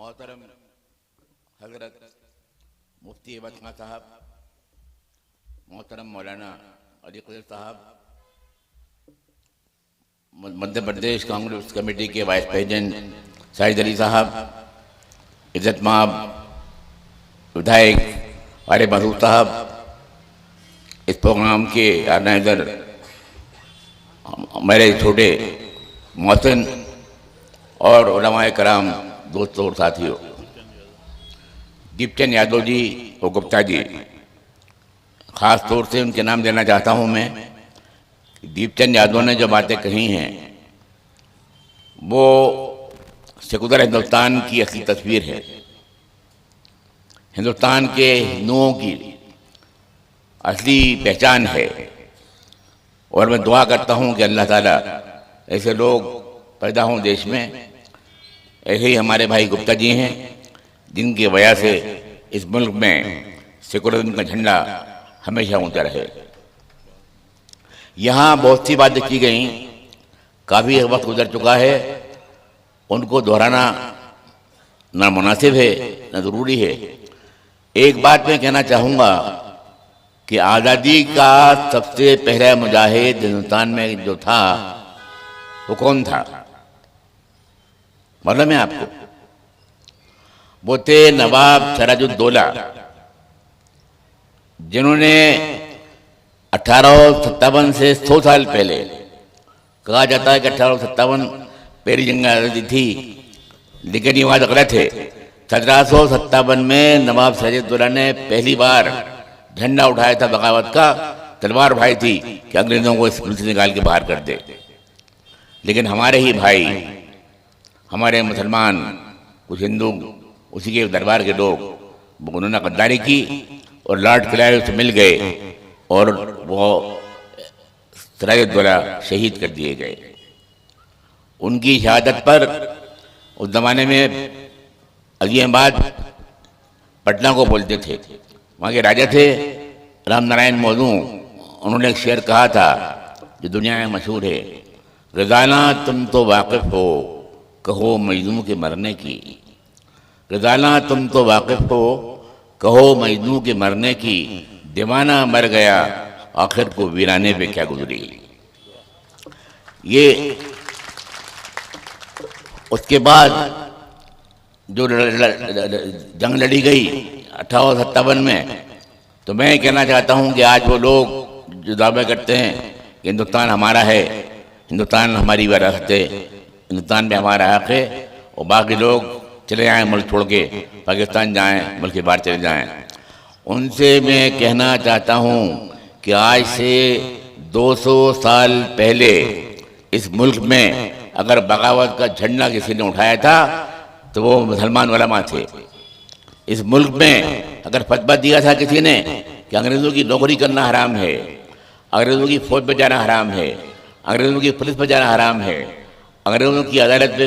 मोहतरम हजरत मुफ्ती अहमद खान साहब, मोहतरम मौलाना अली क़ुद्र साहब, मध्य प्रदेश कांग्रेस कमेटी के वाइस प्रेसिडेंट साहिद अली साहब, इज्जतमाब विधायक आरिफ मसूद साहब, इस प्रोग्राम के ऑर्गेनाइजर मेरे छोटे मोहसिन और उलमाए कराम, दोस्तों और साथियों, दीपचंद यादव जी और गुप्ता जी, ख़ास तौर से उनके नाम लेना चाहता हूं मैं। दीपचंद यादव ने जो बातें कही हैं वो सेकुलर हिंदुस्तान की असली तस्वीर है, हिंदुस्तान के हिंदुओं की असली पहचान है। और मैं दुआ करता हूं कि अल्लाह ताला ऐसे लोग पैदा हों देश में। ऐसे ही हमारे भाई गुप्ता जी हैं जिनकी वजह से इस मुल्क में सेकुलरिज्म का झंडा हमेशा ऊंचा रहे। यहाँ बहुत सी बातें की गई, काफ़ी वक्त गुजर चुका है, उनको दोहराना ना मुनासिब है ना ज़रूरी है। एक बात मैं कहना चाहूँगा कि आज़ादी का सबसे पहला मुजाहिद हिंदुस्तान में जो था वो कौन था, मालूम है आपको? वो थे नवाब सिराजुद्दौला, जिन्होंने 1857 से 100 साल पहले, कहा जाता है कि 1857 पहली जंग आज़ादी थी, लेकिन ये बात गलत है। 1757 में नवाब सिराजुद्दौला ने पहली बार झंडा उठाया था बगावत का, तलवार उठाई थी कि अंग्रेज़ों को इस मुल्क से निकाल के बाहर कर दे। लेकिन हमारे ही भाई, हमारे मुसलमान, कुछ हिंदू, उसी के दरबार के लोग, उन्होंने गद्दारी की और लॉर्ड क्लाइव से मिल गए और वो सिराजुद्दौला शहीद कर दिए गए। उनकी शहादत पर उस ज़माने में अजीमाबाद पटना को बोलते थे, वहाँ के राजा थे राम नारायण मौजू। उन्होंने एक शेर कहा था जो दुनिया में मशहूर है, रज़ाना तुम तो वाकिफ़ हो कहो मजनू के मरने की, रज़ाना तुम तो वाकिफ़ हो कहो मजनू के मरने की, दीवाना मर गया आखिर को वीराने पे क्या गुजरी। ये उसके बाद जो जंग लड़ी गई 1857 में, तो मैं कहना चाहता हूं कि आज वो लोग जो दावे करते हैं कि हिंदुस्तान हमारा है, हिंदुस्तान हमारी विरासत है, हिंदुस्तान में हमारा हक है, और बाकी लोग चले जाएं मुल्क छोड़ के, पाकिस्तान जाएं, मुल्क के बाहर चले जाएं, उनसे मैं कहना चाहता हूं कि आज से 200 साल पहले इस मुल्क में अगर बगावत का झंडा किसी ने उठाया था तो वो मुसलमान उलमा थे। इस मुल्क में अगर फतवा दिया था किसी ने कि अंग्रेज़ों की नौकरी करना हराम है, अंग्रेज़ों की फौज पर जाना हराम है, अंग्रेज़ों की पुलिस पर जाना हराम है, अंग्रेज़ों की अदालत पे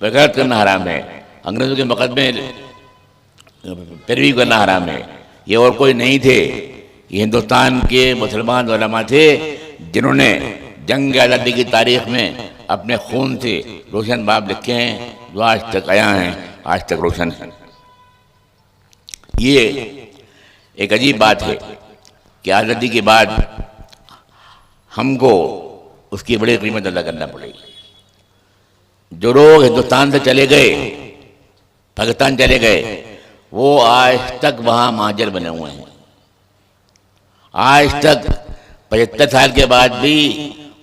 बगावत करना हराम है, अंग्रेज़ों के मुकदमे पैरवी करना हराम है, ये और कोई नहीं थे, ये हिंदुस्तान के मुसलमान उलमा थे जिन्होंने जंग आज़ादी की तारीख़ में अपने खून से रोशन बाब लिखे हैं, जो आज तक आया हैं, आज तक रोशन हैं। ये एक अजीब बात है कि आज़ादी के बाद हमको उसकी बड़ी कीमत अदा करना पड़ेगी। जो लोग हिंदुस्तान से चले गए, पाकिस्तान चले गए, वो आज तक वहाँ महाजर बने हुए हैं। आज तक 75 साल के बाद भी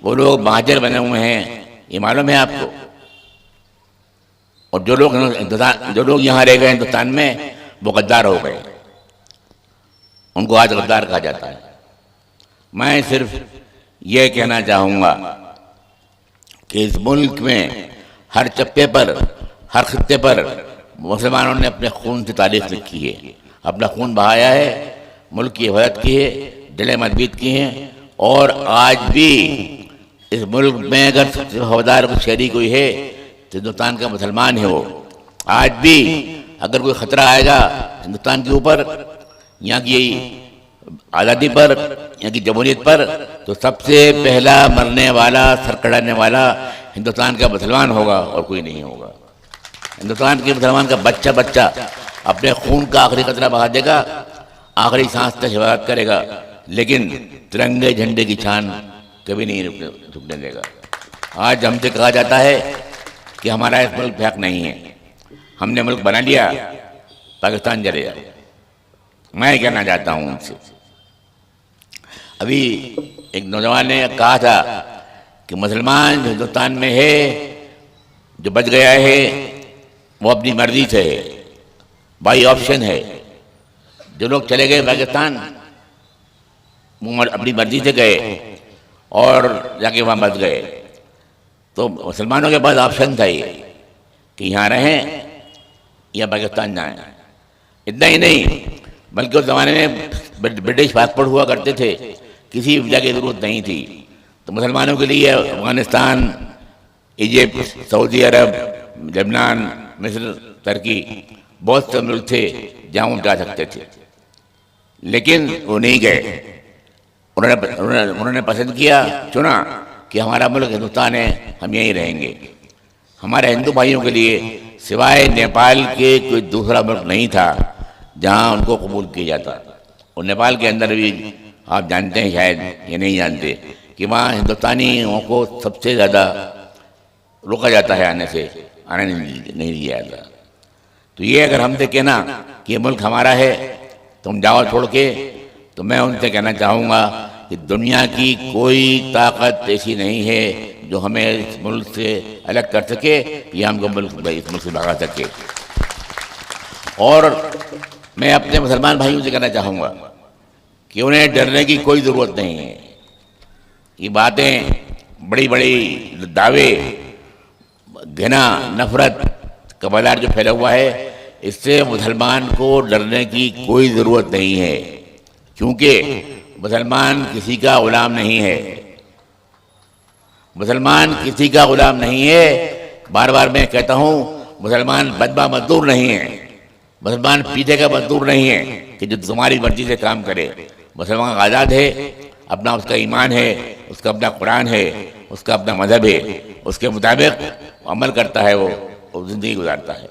वो लोग महाजर बने हुए हैं, ये मालूम है आपको? और जो लोग यहाँ रह गए हिंदुस्तान में, वो गद्दार हो गए, उनको आज गद्दार कहा जाता है। मैं सिर्फ ये कहना चाहूँगा कि इस मुल्क में हर चप्पे पर, हर खित्ते पर मुसलमानों ने अपने खून से तारीख लिखी है, अपना खून बहाया है, मुल्क की हिफाजत की है, दिलें मजबूत की हैं। और आज भी इस मुल्क में अगर सबसे वफादार कोई शहरी कोई है तो हिंदुस्तान का मुसलमान है। वो आज भी अगर कोई ख़तरा आएगा हिंदुस्तान के ऊपर, यहाँ की आज़ादी पर, यहाँ की जमहूरियत पर, तो सबसे पहला मरने वाला, सर कटाने वाला हिंदुस्तान का मुसलमान होगा और कोई नहीं होगा। हिंदुस्तान के मुसलमान का बच्चा बच्चा अपने खून का आखिरी कतरा बहा देगा, आखिरी सांस तक हिफाजत करेगा, लेकिन तिरंगे झंडे की छान कभी नहीं रुकने देगा। आज हमसे कहा जाता है कि हमारा इस मुल्क हक नहीं है, हमने मुल्क बना लिया, पाकिस्तान जलेगा। मैं कहना चाहता हूँ उनसे, अभी एक नौजवान ने कहा था कि मुसलमान जो हिंदुस्तान में है, जो बच गया है, वो अपनी मर्जी से है, बाई ऑप्शन है। जो लोग चले गए पाकिस्तान, वो अपनी मर्जी से गए और जाके वहाँ बच गए। तो मुसलमानों के पास ऑप्शन था ये कि यहाँ रहें या पाकिस्तान जाएं। इतना ही नहीं, बल्कि उस ज़माने में ब्रिटिश पासपोर्ट हुआ करते थे, किसी वीज़ा की ज़रूरत नहीं थी। तो मुसलमानों के लिए अफ़गानिस्तान, इजिप्ट, सऊदी अरब, लेबनान, मिस्र, तुर्की, बहुत से मुल्क थे जहाँ वो जा सकते थे, लेकिन वो नहीं गए। उन्होंने पसंद किया, चुना कि हमारा मुल्क हिंदुस्तान है, हम यहीं रहेंगे। हमारे हिंदू भाइयों के लिए सिवाय नेपाल के कोई दूसरा मुल्क नहीं था जहाँ उनको कबूल किया जाता। और नेपाल के अंदर भी आप जानते हैं, शायद ये नहीं जानते, कि वहाँ हिंदुस्तानियों को सबसे ज़्यादा रोका जाता है, आने नहीं दिया जाता। तो ये अगर हमसे कहना कि ये मुल्क हमारा है, तुम जाओ छोड़ के, तो मैं उनसे कहना चाहूँगा कि दुनिया की कोई ताकत ऐसी नहीं है जो हमें इस मुल्क से अलग कर सके या हमको इस मुल्क से भगा सके। और मैं अपने मुसलमान भाइयों से कहना चाहूँगा कि उन्हें डरने की कोई ज़रूरत नहीं है। ये बातें, बड़ी बड़ी दावे, घृणा, नफरत का बाजार जो फैला हुआ है, इससे मुसलमान को डरने की कोई ज़रूरत नहीं है, क्योंकि मुसलमान किसी का गुलाम नहीं है। मुसलमान किसी का गुलाम नहीं है। बार बार मैं कहता हूँ, मुसलमान बदबा मजदूर नहीं है, मुसलमान पीछे का मजदूर नहीं है कि जो तुम्हारी मर्जी से काम करे। मुसलमान आज़ाद है, अपना उसका ईमान है, उसका अपना कुरान है, उसका अपना मजहब है, उसके मुताबिक अमल करता है, वो ज़िंदगी गुजारता है।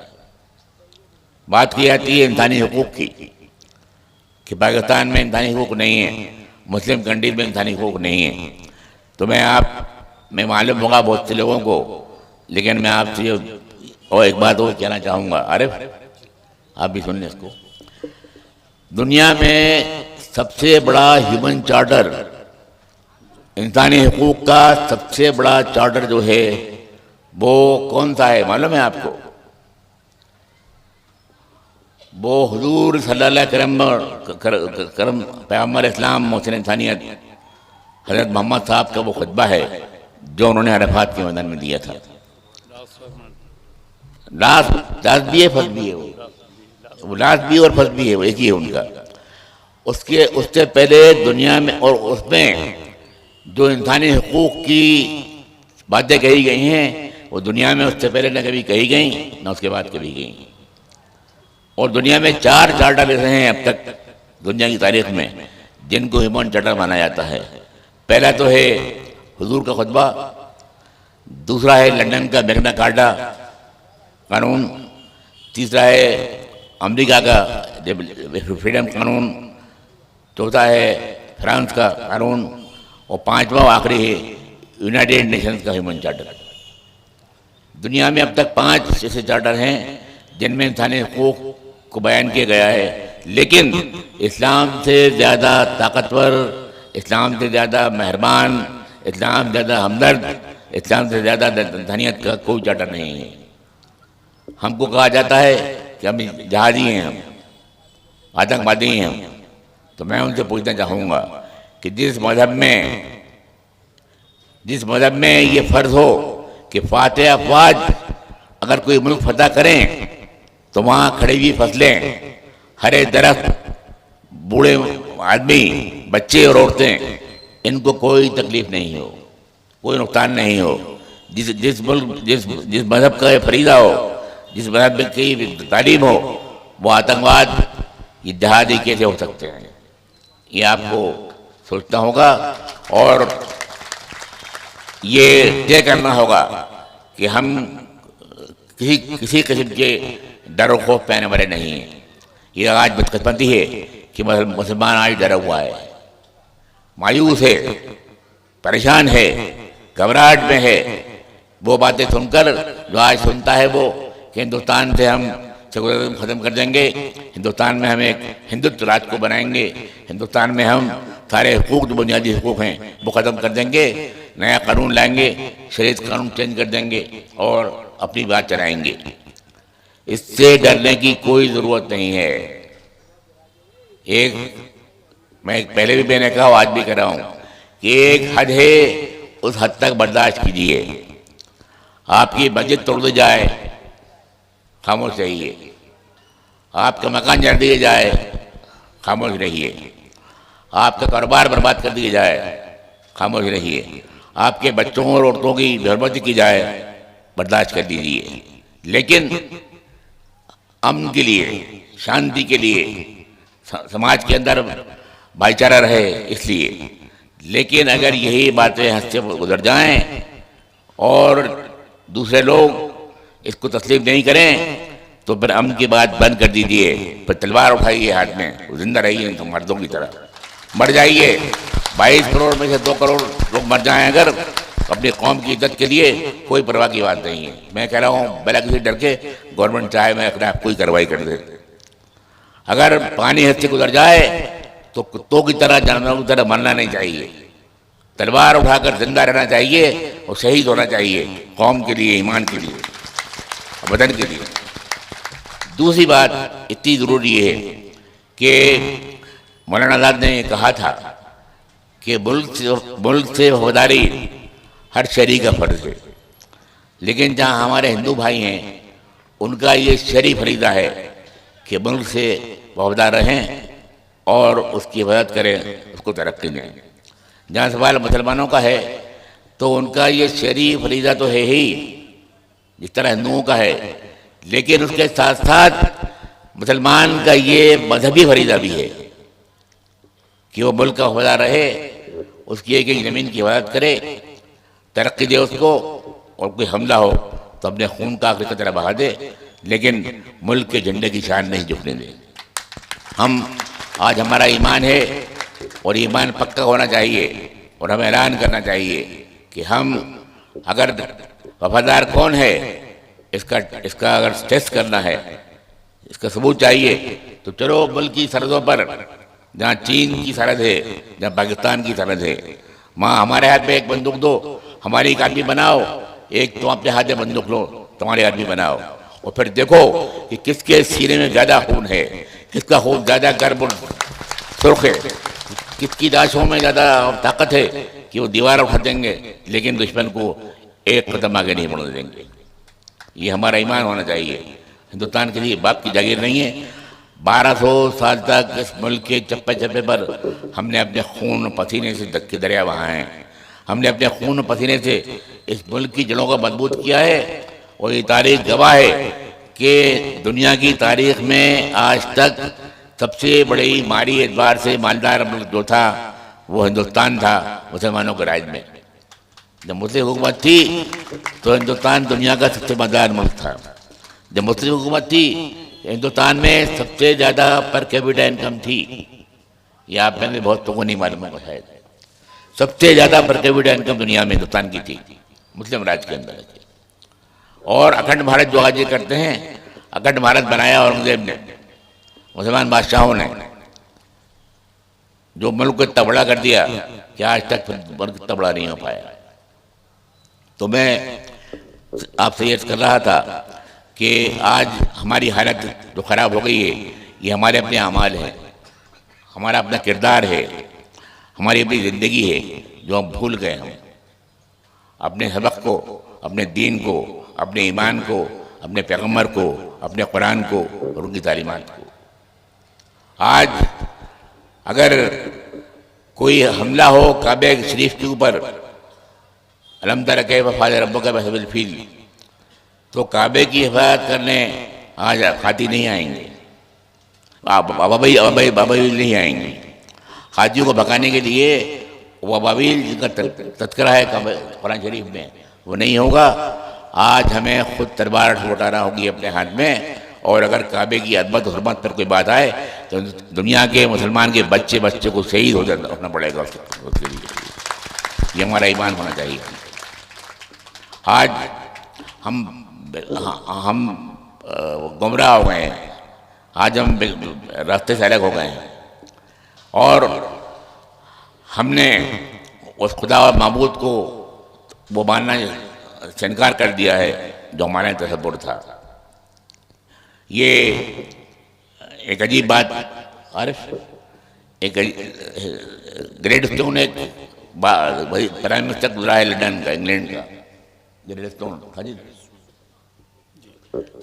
बात की जाती है इंसानी हुकूक़ की कि पाकिस्तान में इंसानी हुकूक़ नहीं है, मुस्लिम कंट्रीज में इंसानी हुकूक़ नहीं है। तो मैं मालूम होगा बहुत से लोगों को, लेकिन मैं आपसे और एक बात और कहना चाहूँगा। अरे आप भी सुन लें इसको। दुनिया में सबसे बड़ा ह्यूमन चार्टर, इंसानी हुकूक़ का सबसे बड़ा चार्टर जो है, वो कौन सा है मालूम है आपको? वो हुजूर सल्लल्लाहु अलैहि करम पैगम्बर इस्लाम मोहसिन इंसानियत हज़रत मोहम्मद साहब का वो खुतबा है जो उन्होंने अरफात के मैदान में दिया था। लास्ट भी है, फर्स्ट भी है, वो लास्ट भी और फर्स्ट भी है, वो एक ही है उनका। उससे पहले दुनिया में, और उसमें जो इंसानी हुकूक़ की बातें कही गई हैं, वो दुनिया में उससे पहले न कभी कही गई, न उसके बाद कभी गई। और दुनिया में 4 चार्टर ऐसे हैं अब तक दुनिया की तारीख में जिनको ह्यूमन चार्टर माना जाता है। पहला तो है हुजूर का खुतबा, दूसरा है लंदन का मैग्ना कार्टा कानून, तीसरा है अमेरिका का फ्रीडम कानून, चौथा है फ्रांस का कानून, और पांचवा आखिरी है यूनाइटेड नेशंस का ह्यूमन चार्टर। दुनिया में अब तक 5 ऐसे चार्टर हैं जिनमें इंसानी हुकूक़ को बयान किया गया है, लेकिन इस्लाम से ज़्यादा ताकतवर, इस्लाम से ज़्यादा मेहरबान, इस्लाम से ज़्यादा हमदर्द, इस्लाम से ज़्यादा इंसानियत का कोई चार्टर नहीं है। हमको कहा जाता है कि हम जहादी हैं, हम आतंकवादी हैं हम। तो मैं उनसे पूछना चाहूँगा कि जिस मज़हब में ये फ़र्ज़ हो कि फ़ातिह अफ़वाज अगर कोई मुल्क फतह करें तो वहाँ खड़ी हुई फसलें, हरे दरख्त, बूढ़े आदमी, बच्चे और औरतें, इनको कोई तकलीफ़ नहीं हो, कोई नुकसान नहीं हो। जिस मज़हब का फरीदा हो, जिस मज़हब की तालीम हो, वो आतंकवाद, ये जहादी कैसे हो सकते हैं? ये आपको सोचना होगा और ये तय करना होगा कि हम किसी किस्म के डर और खौफ पाने वाले नहीं हैं। ये आज बदकिस्मती है कि मुसलमान आज डरा हुआ है, मायूस है, परेशान है, घबराहट में है। वो बातें सुनकर जो आज सुनता है वो कि हिंदुस्तान से हम सेकुलरिज्म ख़त्म कर देंगे, हिंदुस्तान में हम एक हिंदुत्व राज को बनाएंगे, हिंदुस्तान में हम सारे हकूक़ जो बुनियादी हकूक़ हैं वो ख़त्म कर देंगे, नया कानून लाएंगे, शरीयत कानून चेंज कर देंगे और अपनी बात चलाएंगे। इससे डरने की कोई ज़रूरत नहीं है। मैं पहले भी मैंने कहा, आज भी कह रहा हूँ कि एक हद है, उस हद तक बर्दाश्त कीजिए। आपकी मस्जिद तोड़ दी जाए, खामोश रहिए। आपका मकान जला दिया जाए, खामोश रहिए। आपका कारोबार बर्बाद कर दिया जाए, खामोश रहिए। आपके बच्चों और औरतों की बर्बादी की जाए, बर्दाश्त कर दीजिए। लेकिन अमन के लिए, शांति के लिए, समाज के अंदर भाईचारा रहे इसलिए। लेकिन अगर यही बातें हद से गुजर जाएं और दूसरे लोग इसको तस्लीम नहीं करें तो फिर अमन की बात बंद कर दीजिए। फिर तलवार उठाइए हाथ में, जिंदा रहिए तो मर्दों की तरह, मर जाइए। 22 करोड़ में से 2 करोड़ लोग मर जाएं अगर अपनी कौम की इज्जत के लिए, कोई परवाह की बात नहीं है। मैं कह रहा हूँ बिना किसी डर के गवर्नमेंट चाहे मैं अपने आप कोई कार्रवाई कर दे। अगर पानी हद से गुजर जाए तो कुत्तों की तरह, जानवरों की तरह मरना नहीं चाहिए। तलवार उठाकर जिंदा रहना चाहिए और शहीद होना चाहिए, कौम के लिए, ईमान के लिए, वतन के लिए। दूसरी बात इतनी ज़रूरी है कि मौलाना आज़ाद ने कहा था कि मुल्क से वफादारी हर शहरी का फ़र्ज़ है। लेकिन जहाँ हमारे हिंदू भाई हैं उनका ये शहरी फरीदा है कि मुल्क से वफादार रहें और उसकी हिफाजत करें, उसको तरक्की दें। जहाँ सवाल मुसलमानों का है तो उनका ये शहरी फरीदा तो है ही, जिस तरह हिंदुओं का है, लेकिन उसके साथ साथ मुसलमान का ये मजहबी फरीदा भी है कि वो मुल्क का वफादार रहे, उसकी एक एक ज़मीन की हिफाजत करे, तरक्की दे उसको, और कोई हमला हो तो अपने खून का आखिरी कतरा बहा दे, लेकिन मुल्क के झंडे की शान नहीं झुकने दे। आज हमारा ईमान है और ईमान पक्का होना चाहिए और हमें ऐलान करना चाहिए कि हम अगर वफादार कौन है इसका अगर टेस्ट करना है, इसका सबूत चाहिए, तो चलो मुल्क की सरहदों पर, जहाँ चीन की सरहद है, जहाँ पाकिस्तान की सरहद है, वहाँ हमारे हाथ में एक बंदूक दो, हमारी एक आदमी बनाओ, एक तो अपने हाथ में बंदूक लो, तुम्हारे आदमी बनाओ, और फिर देखो कि किसके सीने में ज़्यादा खून है, किसका खून ज़्यादा गर्म सुर्ख है, किसकी लाशों में ज़्यादा ताकत है कि वो दीवार उठा देंगे लेकिन दुश्मन को एक कदम आगे नहीं बढ़ने देंगे। ये हमारा ईमान होना चाहिए। हिंदुस्तान के लिए बाप की जागीर नहीं है। 1200 साल तक इस मुल्क के चप्पे चप्पे पर हमने अपने खून पसीने से धक्के दरिया बहाए हैं। हमने अपने खून पसीने से इस मुल्क की जड़ों को मजबूत किया है और ये तारीख गवाह है कि दुनिया की तारीख में आज तक सबसे बड़ी माली एतबार से मालदार मुल्क जो था वो हिंदुस्तान था, मुसलमानों के राज में। जब मुस्लिम हुकूमत थी तो हिंदुस्तान दुनिया का सबसे मालदार मुल्क था। जब मुस्लिम हुकूमत थी हिंदुस्तान में सबसे ज़्यादा पर कैपिटा इनकम थी। ये आप में बहुत लोगों को नहीं मालूम होगा शायद। सबसे ज़्यादा पर कैपिटा इनकम दुनिया में हिंदुस्तान की थी, मुस्लिम राज के अंदर। और अखंड भारत जो आज ये करते हैं, अखंड भारत बनाया औरंगजेब ने, मुसलमान बादशाहों ने, जो मुल्क को इतना बड़ा कर दिया कि आज तक मुल्क इतना बड़ा नहीं हो पाया। तो मैं आपसे ये कर रहा था कि आज हमारी हालत जो ख़राब हो गई है ये हमारे अपने अमाल हैं, हमारा अपना किरदार है, हमारी अपनी ज़िंदगी है जो हम भूल गए। हम अपने सबक को, अपने दीन को, अपने ईमान को, अपने पैगम्बर को, अपने कुरान को और उनकी तालीमात को। आज अगर कोई हमला हो काबे शरीफ के ऊपर, अलम तरा कैफ़ फ़अल रब्बुका बिअस्हाबिल फ़ील, तो काबे की हिफाजत करने आज हाथी नहीं आएंगे, अबाबील नहीं आएंगे। हाथियों को भगाने के लिए वो अबाबील जिनका तस्करा है कुरान शरीफ में वो नहीं होगा। आज हमें खुद तलवार उठाना होगी अपने हाथ में, और अगर काबे की अदमत हुर्मत पर कोई बात आए तो दुनिया के मुसलमान के बच्चे को शहीद होना पड़ेगा उसके लिए। ये हमारा ईमान होना चाहिए। आज हम गुमराह हो गए हैं, आज हम रास्ते से अलग हो गए हैं, और हमने उस खुदा और माबूद को वो मानना से इनकार कर दिया है जो हमारा तसव्वुर था। ये एक अजीब बात, आरिफ, एक ग्रेट स्टोन, एक प्राइम मिनिस्टर गुजरा है लंदन का, इंग्लैंड का। ग्रेट स्टोन, हाँ जी,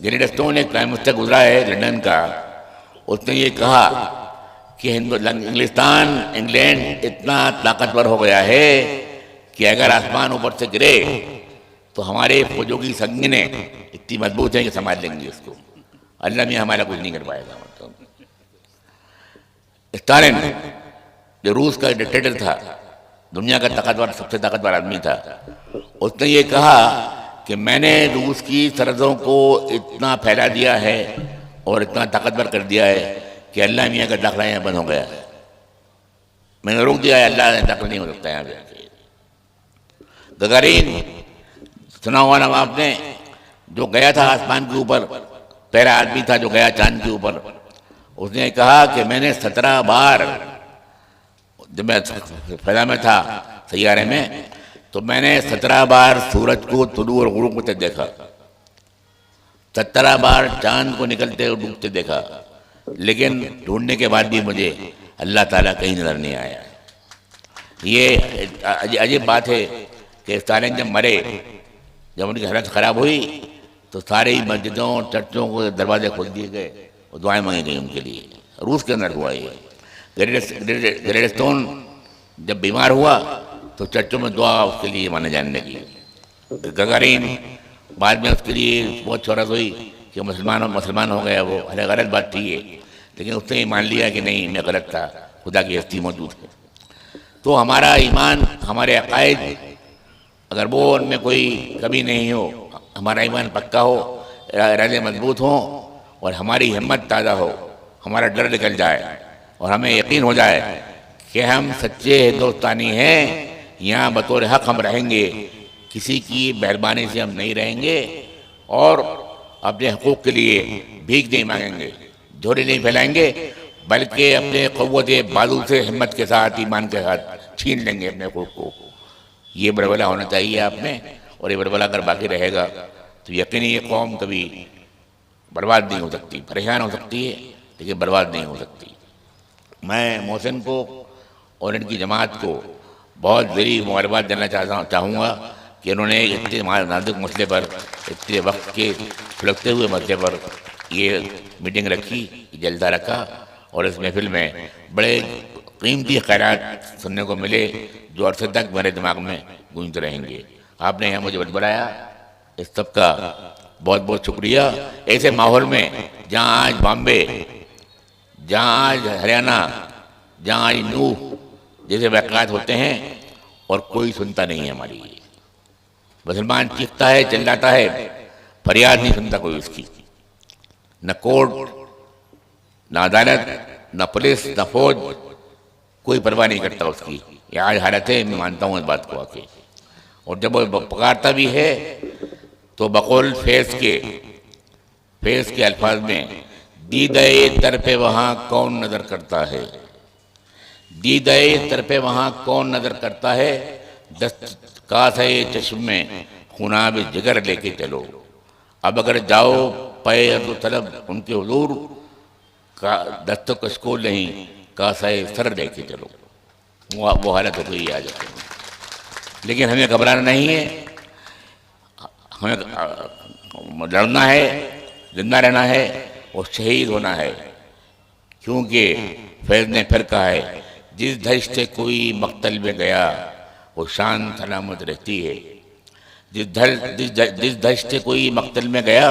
ग्रेट स्टोन एक प्राइम मिनिस्टर गुजरा है लंदन का। उसने ये कहा कि इंग्लैंड इतना ताकतवर हो गया है कि अगर आसमान ऊपर से गिरे तो हमारे फौजों की संगीनें इतनी मजबूत हैं कि संभाल लेंगी उसको, अल्लाह में हमारा कुछ नहीं कर पाएगा। मतलब स्टालिन जो रूस का डिक्टेटर था, दुनिया का ताकतवर, सबसे ताकतवर आदमी था, उसने ये कहा कि मैंने रूस की सरहदों को इतना फैला दिया है और इतना ताकतवर कर दिया है कि अल्लाह मियाँ का दाखिला यहाँ बंद हो गया है। मैंने रोक दिया है, अल्लाह दाखिला नहीं हो सकता यहाँ पे। गगारीन सुना हुआ ना आपने, जो गया था आसमान के ऊपर, पहला आदमी था जो गया चांद के ऊपर। उसने कहा कि मैंने 17 बार, जब मैं फजा में था सैयारे में, तो मैंने 17 बार सूरज को तुलू और गुरूब होते देखा, 17 बार चांद को निकलते और डूबते देखा, लेकिन ढूंढने के बाद भी मुझे अल्लाह ताला कहीं नजर नहीं आया। ये अजीब बात है कि स्टालिन जब मरे, जब उनकी हालत ख़राब हुई तो सारी मस्जिदों चर्चों को दरवाजे खोल दिए गए और दुआएं मांगी गई उनके लिए। रूस के अंदर हुआ ये। ग्रेट स्टोन जब बीमार हुआ तो चर्चों में दुआ उसके लिए माने जाने लगी। गगारीन बाद में उसके लिए बहुत शोहरत हुई कि मुसलमान हो गया वो। अरे गलत बात थी ये, लेकिन उसने ये मान लिया कि नहीं, मैं गलत था, खुदा की हस्ती मौजूद है। तो हमारा ईमान, हमारे अकायद, अगर वो उनमें कोई कमी नहीं हो, हमारा ईमान पक्का हो, इरादे मजबूत हों और हमारी हिम्मत ताज़ा हो, हमारा डर निकल जाए और हमें यकीन हो जाए कि हम सच्चे हिंदुस्तानी हैं, यहाँ बतौर हक हम रहेंगे, किसी की मेहरबानी से हम नहीं रहेंगे और अपने हकूक़ के लिए भीख नहीं मांगेंगे, झोली नहीं फैलाएंगे, बल्कि अपने क़ुव्वत बाजू से हिम्मत के साथ, ईमान के साथ छीन लेंगे अपने हकूक़ को। ये बड़बला होना चाहिए आप में, और ये बड़बला अगर बाकी रहेगा तो यकीन ये कौम कभी बर्बाद नहीं हो सकती। परेशान हो सकती है लेकिन बर्बाद नहीं हो सकती। मैं मोहसिन को और इनकी जमात को बहुत बड़ी मुबारकबाद देना चाहूँगा कि उन्होंने इतने नाजुक मसले पर, इतने वक्त के सुलगते हुए मसले पर ये मीटिंग रखी, जलसा रखा, और इस महफिल में बड़े कीमती ख़ैरात सुनने को मिले जो अरसे तक मेरे दिमाग में गूंजते रहेंगे। आपने यहाँ मुझे बतलाया, इस सब का बहुत बहुत शुक्रिया। ऐसे माहौल में जहाँ आज बॉम्बे, जहाँ आज हरियाणा, जहाँ आज नूह जैसे वाक़यात होते हैं और कोई सुनता नहीं है हमारी। मुसलमान चीखता है, चिल्लाता है, फरियाद नहीं सुनता कोई उसकी। न कोर्ट, न अदालत, न पुलिस, न फौज, कोई परवाह नहीं करता उसकी। ये आज हालत है, मैं मानता हूँ इस बात को आके। और जब वो पुकारता भी है तो बकौल फेस के अल्फाज में, दीदाए दर पे वहाँ कौन नज़र करता है, दीदाए दर पे वहाँ कौन नज़र करता है, दस्त कासे चश्म में खुनाब जिगर लेके चलो। अब अगर जाओ पे तो तलब उनके हुजूर का दस्त कशको नहीं, कासे सर लेके चलो। वो हालत हो गई आज। लेकिन हमें घबराना नहीं है, हमें लड़ना है, जिंदा रहना है और शहीद होना है, क्योंकि फैज़ ने फिर कहा है, जिस दहशत से कोई मक्तल में गया वो शान सलामत रहती है। जिस दहशत से कोई मक्तल में गया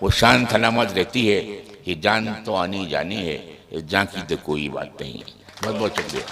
वो शान सलामत रहती है। ये जान तो आनी जानी है, इस जान की तो कोई बात नहीं। बहुत बहुत शुक्रिया।